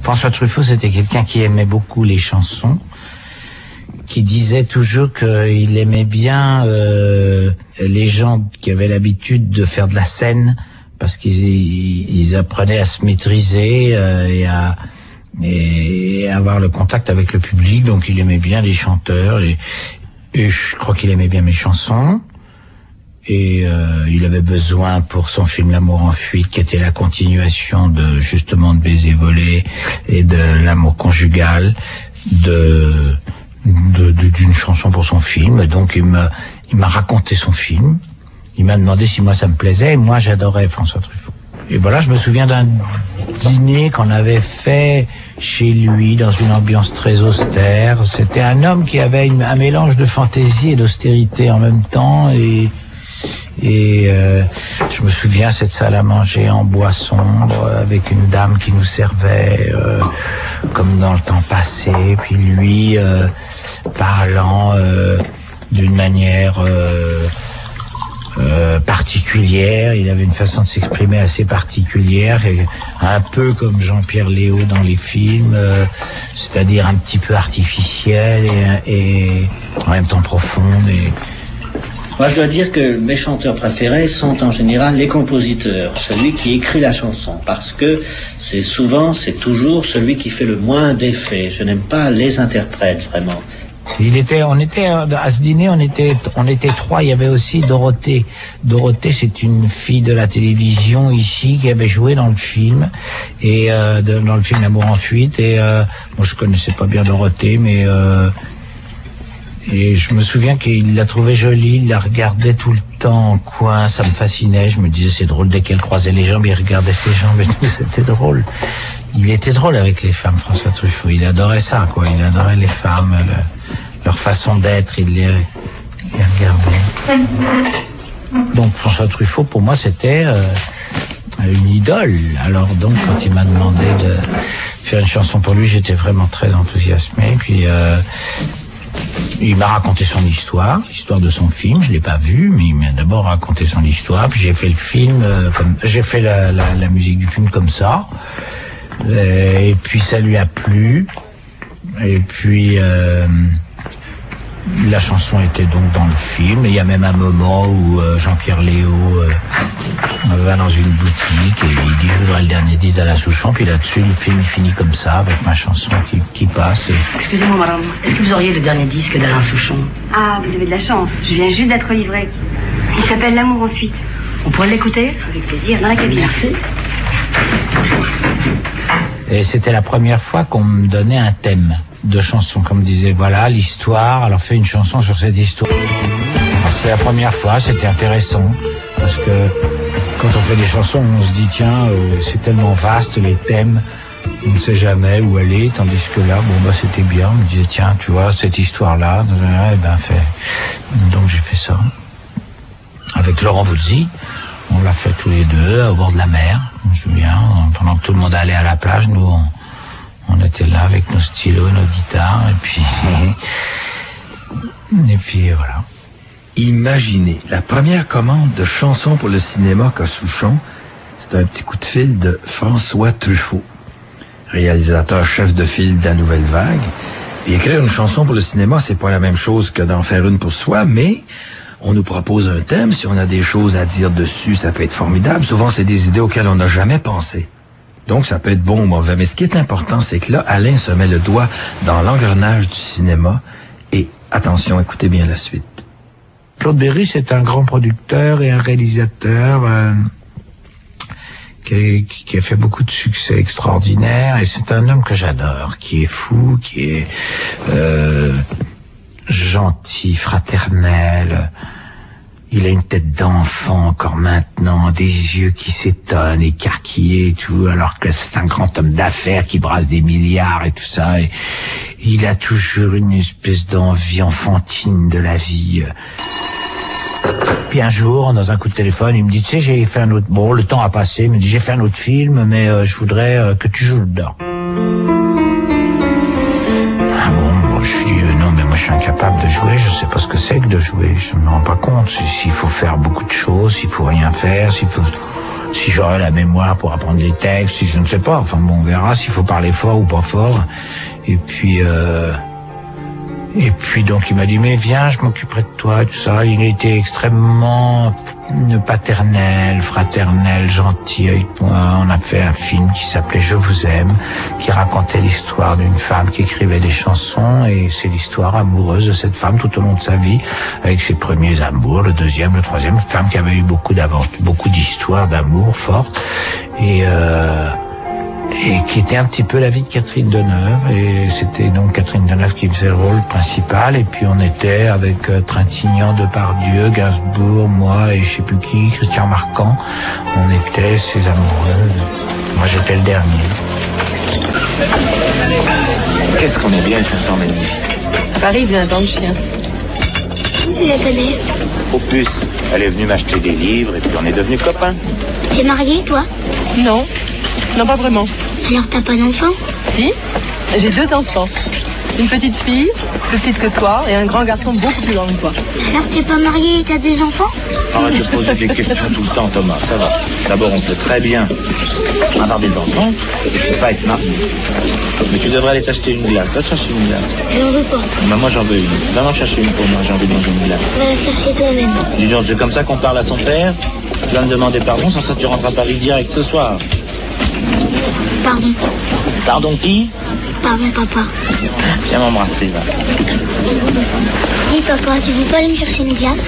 François Truffaut, c'était quelqu'un qui aimait beaucoup les chansons, qui disait toujours qu'il aimait bien les gens qui avaient l'habitude de faire de la scène, parce qu'ils apprenaient à se maîtriser et à avoir le contact avec le public. Donc il aimait bien les chanteurs, et je crois qu'il aimait bien mes chansons. Et il avait besoin pour son film L'amour en fuite, qui était la continuation de justement de Baiser volé et de L'amour conjugal, d'une chanson pour son film. Donc il m'a raconté son film. Il m'a demandé si moi ça me plaisait, et moi j'adorais François Truffaut. Et voilà, je me souviens d'un dîner qu'on avait fait chez lui dans une ambiance très austère. C'était un homme qui avait un mélange de fantaisie et d'austérité en même temps, et je me souviens cette salle à manger en bois sombre avec une dame qui nous servait comme dans le temps passé, puis lui parlant d'une manière particulière. Il avait une façon de s'exprimer assez particulière, et un peu comme Jean-Pierre Léaud dans les films, c'est-à-dire un petit peu artificielle et en même temps profonde. Moi, je dois dire que mes chanteurs préférés sont en général les compositeurs, celui qui écrit la chanson, parce que c'est toujours celui qui fait le moins d'effet. Je n'aime pas les interprètes, vraiment. On était à ce dîner, on était trois. Il y avait aussi Dorothée. Dorothée, c'est une fille de la télévision ici qui avait joué dans le film, et dans le film L'amour en fuite. Et moi, je connaissais pas bien Dorothée, mais et je me souviens qu'il la trouvait jolie, il la regardait tout le temps en coin, ça me fascinait. Je me disais, c'est drôle, dès qu'elle croisait les jambes, il regardait ses jambes et tout, c'était drôle. Il était drôle avec les femmes, François Truffaut. Il adorait ça, quoi. Il adorait les femmes, leur façon d'être, il les regardait. Donc François Truffaut, pour moi, c'était une idole. Alors donc, quand il m'a demandé de faire une chanson pour lui, j'étais vraiment très enthousiasmé. Puis il m'a raconté son histoire de son film. Je l'ai pas vu, mais il m'a d'abord raconté son histoire. Puis j'ai fait le film, j'ai fait la musique du film comme ça. Et puis ça lui a plu. Et puis la chanson était donc dans le film. Et il y a même un moment où Jean-Pierre Léaud va dans une boutique et il dit, je voudrais le dernier disque d'Alain Souchon. Puis là-dessus, le film finit comme ça, avec ma chanson qui passe. Excusez-moi, madame, est-ce que vous auriez le dernier disque d'Alain Souchon? Ah, vous avez de la chance, je viens juste d'être livrée. Il s'appelle L'amour en fuite. On pourrait l'écouter? Avec plaisir, dans la cabine. Merci. Et c'était la première fois qu'on me donnait un thème de chanson, qu'on me disait, voilà l'histoire, alors fais une chanson sur cette histoire. C'était la première fois, c'était intéressant, parce que quand on fait des chansons, on se dit, tiens, c'est tellement vaste, les thèmes, on ne sait jamais où aller, tandis que là, c'était bien, on me disait, tiens, tu vois, cette histoire-là, fais. Donc j'ai fait ça. Avec Laurent Voulzy, on l'a fait tous les deux, au bord de la mer, je me souviens, pendant que tout le monde allait à la plage, nous, on était là avec nos stylos, nos guitares, et puis voilà. Imaginez, la première commande de chansons pour le cinéma qu'a Souchon, c'est un petit coup de fil de François Truffaut, réalisateur chef de file de la Nouvelle Vague. Et écrire une chanson pour le cinéma, c'est pas la même chose que d'en faire une pour soi, mais on nous propose un thème, si on a des choses à dire dessus, ça peut être formidable. Souvent, c'est des idées auxquelles on n'a jamais pensé. Donc, ça peut être bon ou mauvais. Mais ce qui est important, c'est que là, Alain se met le doigt dans l'engrenage du cinéma. Et attention, écoutez bien la suite. Claude Berry, c'est un grand producteur et un réalisateur qui a fait beaucoup de succès extraordinaires. Et c'est un homme que j'adore, qui est fou, qui est gentil, fraternel. Il a une tête d'enfant encore maintenant, des yeux qui s'étonnent, écarquillés et tout, alors que c'est un grand homme d'affaires qui brasse des milliards et tout ça. Et il a toujours une espèce d'envie enfantine de la vie. Puis un jour, dans un coup de téléphone, il me dit, tu sais, j'ai fait un autre... Bon, le temps a passé, il me dit, j'ai fait un autre film, mais je voudrais que tu joues dedans. Je dis non, mais moi je suis incapable de jouer, je sais pas ce que c'est que de jouer, je me rends pas compte s'il faut faire beaucoup de choses, s'il faut rien faire, s'il faut... si j'aurai la mémoire pour apprendre les textes, si je ne sais pas. Enfin bon, on verra s'il faut parler fort ou pas fort. Et puis donc il m'a dit mais viens, je m'occuperai de toi, tout ça. Il était extrêmement paternel, fraternel, gentil avec moi. On a fait un film qui s'appelait Je vous aime, qui racontait l'histoire d'une femme qui écrivait des chansons, et c'est l'histoire amoureuse de cette femme tout au long de sa vie, avec ses premiers amours, le deuxième, le troisième, femme qui avait eu beaucoup d'histoires d'amour fortes, et qui était un petit peu la vie de Catherine Deneuve, et c'était donc Catherine Deneuve qui faisait le rôle principal, et puis on était avec Trintignant, Depardieu, Gainsbourg, moi et je sais plus qui, Christian Marquand, on était ces amoureux. Moi j'étais le dernier. Qu'est-ce qu'on est bien, Chantal magnifique. À Paris, il vient dans le chien. Je la connais. Opus, elle est venue m'acheter des livres et puis on est devenus copains. T'es mariée, toi? Non, non pas vraiment. Alors t'as pas d'enfant? Si, j'ai 2 enfants. Une petite fille, plus petite que toi, et un grand garçon beaucoup plus grand que toi. Alors tu es pas mariée et t'as des enfants? Arrête de poser des questions tout le temps, Thomas, ça va. D'abord, on peut très bien avoir des enfants, je peux pas être marié. Mais tu devrais aller t'acheter une glace. Va te chercher une glace. J'en veux pas. Moi, j'en veux une. Va m'en chercher une pour moi, j'ai envie de manger une glace. Va la chercher toi-même. Dis donc, c'est comme ça qu'on parle à son père? Tu vas me demander pardon, sans ça tu rentres à Paris direct ce soir. Pardon. Pardon qui? Pardon, papa. Viens m'embrasser, va. Dis, papa, tu veux pas aller me chercher une glace?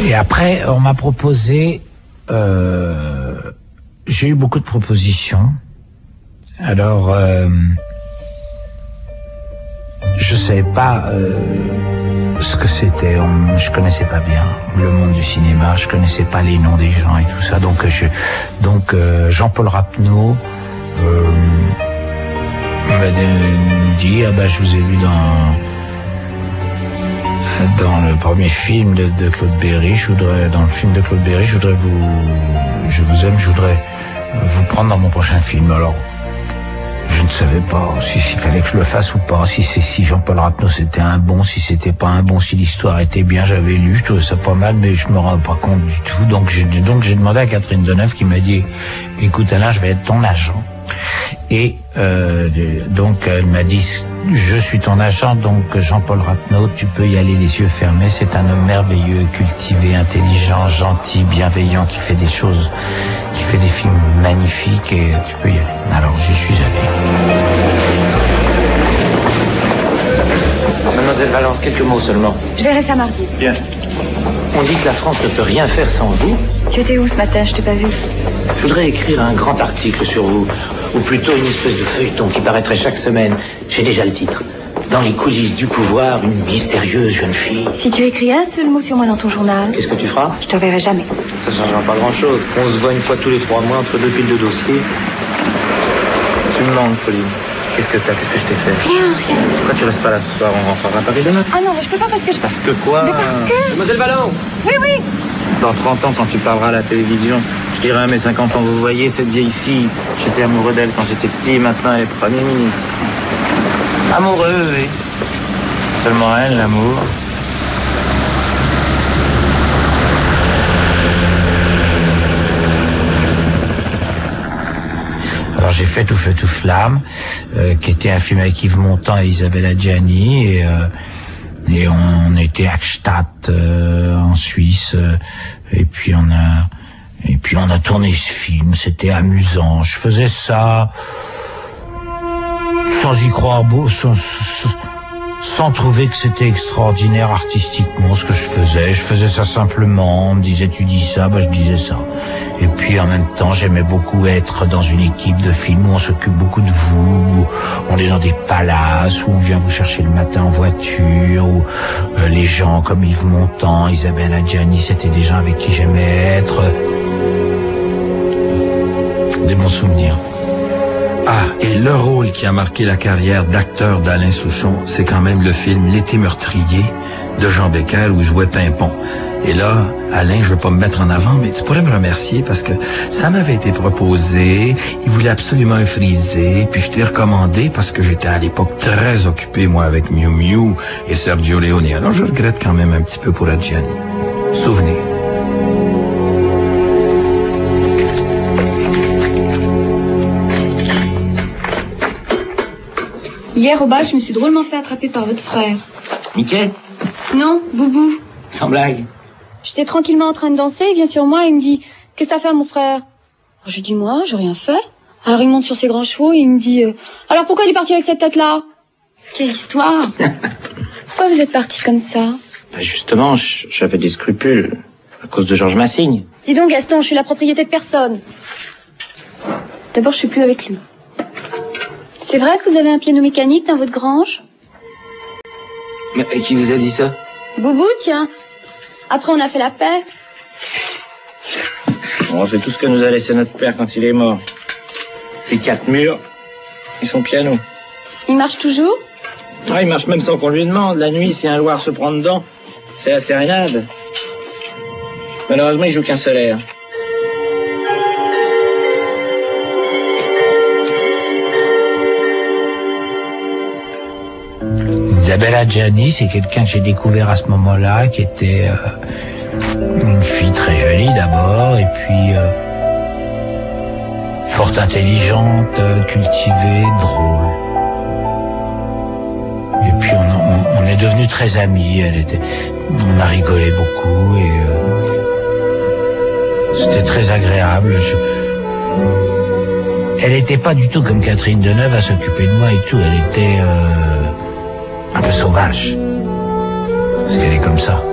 Et après, on m'a proposé... j'ai eu beaucoup de propositions. Alors, je savais pas ce que c'était. Je connaissais pas bien le monde du cinéma. Je connaissais pas les noms des gens et tout ça. Donc, Jean-Paul Rapneau m'a dit, ah bah je vous ai vu dans le premier film de Claude Berry, dans le film de Claude Berry, je voudrais je voudrais vous prendre dans mon prochain film. Alors, je ne savais pas s'il fallait que je le fasse ou pas, si Jean-Paul Rapneau c'était un bon, si c'était pas un bon, si l'histoire était bien. J'avais lu, je trouvais ça pas mal, mais je me rends pas compte du tout. Donc j'ai demandé à Catherine Deneuve, qui m'a dit, écoute Alain, je vais être ton agent. Et donc elle m'a dit, je suis ton agent, donc Jean-Paul Rapneau, tu peux y aller les yeux fermés. C'est un homme merveilleux, cultivé, intelligent, gentil, bienveillant, qui fait des choses, qui fait des films magnifiques, et tu peux y aller. Alors j'y suis allé. Mademoiselle Valence, quelques mots seulement. Je verrai ça mardi. Bien. On dit que la France ne peut rien faire sans vous. Tu étais où ce matin? Je t'ai pas vu. Je voudrais écrire un grand article sur vous, ou plutôt une espèce de feuilleton qui paraîtrait chaque semaine. J'ai déjà le titre. Dans les coulisses du pouvoir, une mystérieuse jeune fille. Si tu écris un seul mot sur moi dans ton journal, Qu'est-ce que tu feras? je te reverrai jamais. Ça ne changera pas grand-chose. On se voit une fois tous les 3 mois entre 2 piles de dossiers. Tu me manques, Pauline. Qu'est-ce que je t'ai fait? Rien. Pourquoi tu restes pas là ce soir? On rentrera à Paris demain. Ah non, mais je peux pas parce que je... Parce que quoi? Mais parce que... Mademoiselle Valence! Oui. Dans 30 ans, quand tu parleras à la télévision, je dirai à mes 50 ans, vous voyez cette vieille fille, j'étais amoureux d'elle quand j'étais petit, maintenant elle est Premier ministre. Amoureux, oui. Seulement elle, l'amour. Alors j'ai fait Tout feu, tout flamme, qui était un film avec Yves Montand et Isabelle Adjani, et on était à Gstaad en Suisse, et puis on a tourné ce film. C'était amusant. Je faisais ça sans y croire, sans trouver que c'était extraordinaire artistiquement ce que je faisais. Je faisais ça simplement. On me disait, tu dis ça, bah je disais ça. Et puis en même temps, j'aimais beaucoup être dans une équipe de film où on s'occupe beaucoup de vous, où on est dans des palaces, où on vient vous chercher le matin en voiture, où les gens comme Yves Montand, Isabelle Adjani, c'était des gens avec qui j'aimais être. Des bons souvenirs. Ah, et le rôle qui a marqué la carrière d'acteur d'Alain Souchon, c'est quand même le film L'été meurtrier de Jean Becker où il jouait Pimpon. Et là, Alain, je veux pas me mettre en avant, mais tu pourrais me remercier parce que ça m'avait été proposé, il voulait absolument un frisé, puis je t'ai recommandé parce que j'étais à l'époque très occupé, moi, avec Miu Miu et Sergio Leone. Alors je regrette quand même un petit peu pour Adjani. Souvenir. Hier, au bal, je me suis drôlement fait attraper par votre frère. Mickey? Non, Boubou. Sans blague. J'étais tranquillement en train de danser, il vient sur moi et il me dit « Qu'est-ce que t'as fait, mon frère ?» Je lui dis « Moi, j'ai rien fait. » Alors il monte sur ses grands chevaux et il me dit « Alors pourquoi il est parti avec cette tête-là ?» Quelle histoire. Pourquoi vous êtes parti comme ça? Bah justement, j'avais des scrupules à cause de Georges Massigne. Dis donc, Gaston, je suis la propriété de personne. D'abord, je suis plus avec lui. C'est vrai que vous avez un piano mécanique dans votre grange? Mais qui vous a dit ça? Boubou, tiens. Après, on a fait la paix. Bon, c'est tout ce que nous a laissé notre père quand il est mort. Ces 4 murs et son piano. Il marche toujours? Ah, il marche même sans qu'on lui demande. La nuit, si un loir se prend dedans, c'est la sérénade. Malheureusement, il joue qu'un seul air. Isabelle Adjani, c'est quelqu'un que j'ai découvert à ce moment-là, qui était une fille très jolie d'abord, et puis fort intelligente, cultivée, drôle. Et puis on est devenus très amis. On a rigolé beaucoup et c'était très agréable. Elle n'était pas du tout comme Catherine Deneuve à s'occuper de moi et tout. Elle était un peu sauvage, parce qu'elle est comme ça.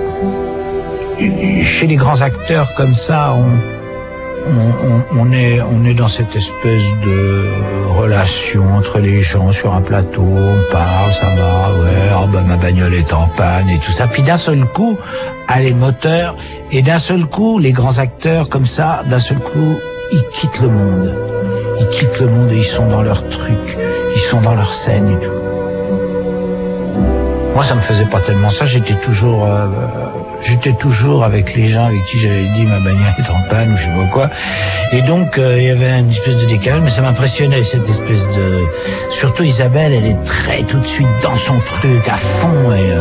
Chez les grands acteurs comme ça, on est dans cette espèce de relation entre les gens sur un plateau, on parle, ça va, ouais, oh bah ma bagnole est en panne et tout ça. Puis d'un seul coup, les moteurs, et d'un seul coup, les grands acteurs comme ça, d'un seul coup, ils quittent le monde. Ils quittent le monde et ils sont dans leur truc, ils sont dans leur scène et tout. Moi, ça me faisait pas tellement ça. J'étais toujours avec les gens avec qui j'avais dit ma bagnole est en panne ou je sais pas quoi. Et donc, il y avait une espèce de décalage, mais ça m'impressionnait, cette espèce de... Surtout Isabelle, elle est très tout de suite dans son truc, à fond, et...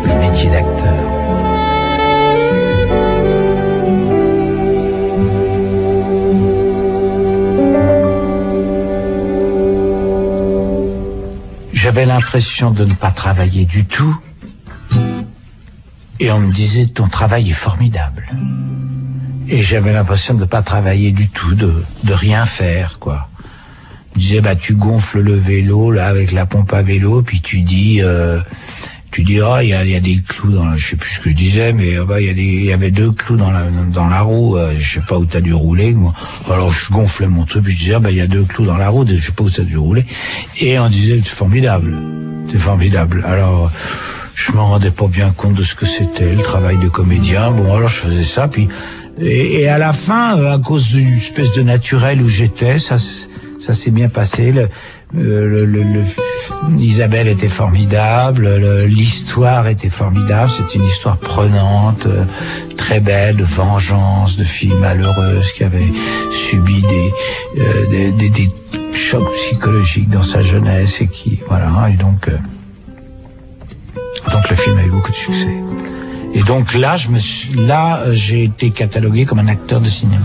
Le métier d'acteur. J'avais l'impression de ne pas travailler du tout. Et on me disait, ton travail est formidable. Et j'avais l'impression de ne pas travailler du tout, de rien faire, quoi. On me disait, bah, tu gonfles le vélo, là, avec la pompe à vélo, puis tu dis, oh, il y a des clous dans la, je sais plus ce que je disais, mais, bah, il y avait 2 clous dans la roue, je sais pas où t'as dû rouler, moi. Alors, je gonflais mon truc, puis je disais, bah, il y a 2 clous dans la roue, je sais pas où t'as dû rouler. Et on disait, c'est formidable. C'est formidable. Alors, je m'en rendais pas bien compte de ce que c'était, le travail de comédien. Bon, alors, je faisais ça, puis, et à la fin, à cause d'une espèce de naturel où j'étais, ça s'est bien passé. Isabelle était formidable, l'histoire était formidable, c'était une histoire prenante, très belle, de vengeance, de fille malheureuse qui avait subi des chocs psychologiques dans sa jeunesse et qui, voilà, et donc le film a eu beaucoup de succès. Et donc là, j'ai été catalogué comme un acteur de cinéma.